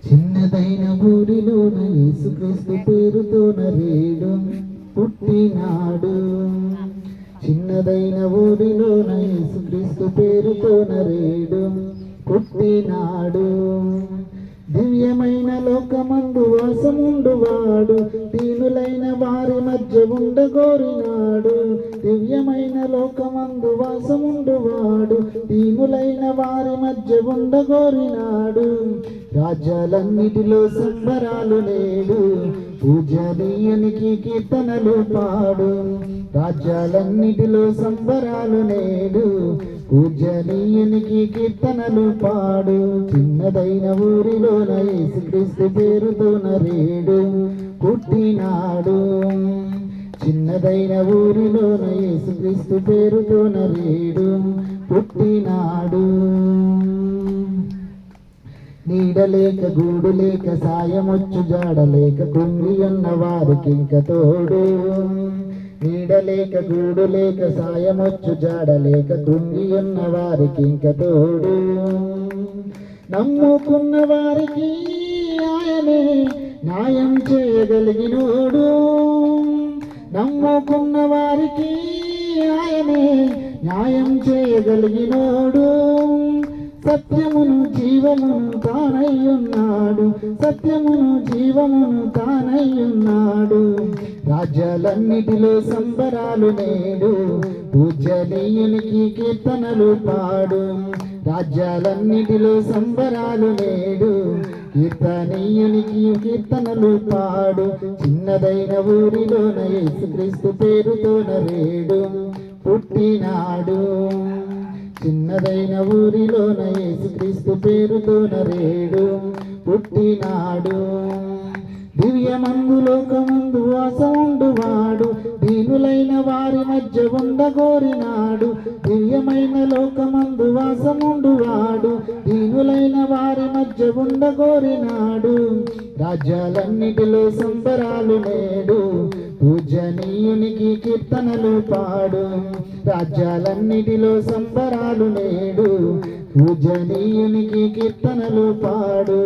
చిన్నదైన ఊరిలోన యేసుక్రీస్తు పేరుతోన రేడు పుట్టినాడు. చిన్నదైన ఊరిలోన యేసుక్రీస్తు పేరుతోన రేడు పుట్టినాడు. దివ్యమైన లోకమందు వాసముండువాడు, దీనులైన వారి మధ్య ఉండగోరినాడు. దివ్యమైన లోకమందు వాసముండువాడు, దీనులైన వారి మధ్య ఉండగోరినాడు. రాజ్యాలన్నిటిలో సంబరాలు నేడు, పూజనీయునికి కీర్తనలు పాడు. రాజ్యాలన్నిటిలో సంబరాలు నేడు, పూజనీయునికి కీర్తనలు పాడు. చిన్నదైన ఊరిలోన యేసుక్రీస్తు పేరుతోన రేడు పుట్టినాడు. చిన్నదైన ఊరిలోన యేసుక్రీస్తు పేరుతోన రేడు పుట్టినాడు. నీడలేక గూడు లేక సాయమొచ్చు జాడలేక కృంగి ఉన్న వారికి ఇంక తోడు. నీడలేక గూడు లేక సాయమొచ్చు జాడలేక కృంగి ఉన్న వారికి ఇంక తోడు. నమ్ముకున్న వారికి ఆయనే న్యాయం చేయగలిగినోడు. నమ్ముకున్న వారికి ఆయనే న్యాయం చేయగలిగినోడు. సత్యమును జీవమును తానయ్యున్నాడు, సత్యమును జీవమును తానయ్యున్నాడు. రాజ్యాలన్నిటిలో సంబరాలు నేడు, పూజనీయునికి కీర్తనలు పాడు. రాజ్యాలన్నిటిలో సంబరాలు నేడు, కీర్తనీయునికి కీర్తనలు పాడు. చిన్నదైన ఊరిలోన యేసుక్రీస్తు పేరుతోన రేడు పుట్టినాడు. చిన్నదైన ఊరిలోన యేసుక్రీస్తు పేరుతోన రేడు పుట్టినాడు. దివ్యమందు లోకమందు వాసముండువాడు, దీనులైన వారి మధ్య ఉండగోరినాడు. దివ్యమైన లోకమందు వాసముండువాడు, దీనులైన వారి మధ్య ఉండగోరినాడు. రాజ్యాలన్నిటిలో సంబరాలు నేడు, పూజనీయునికి కీర్తనలు పాడు. రాజ్యాలన్నిటిలో సంబరాలు నేడు, పూజనీయునికి కీర్తనలు పాడు.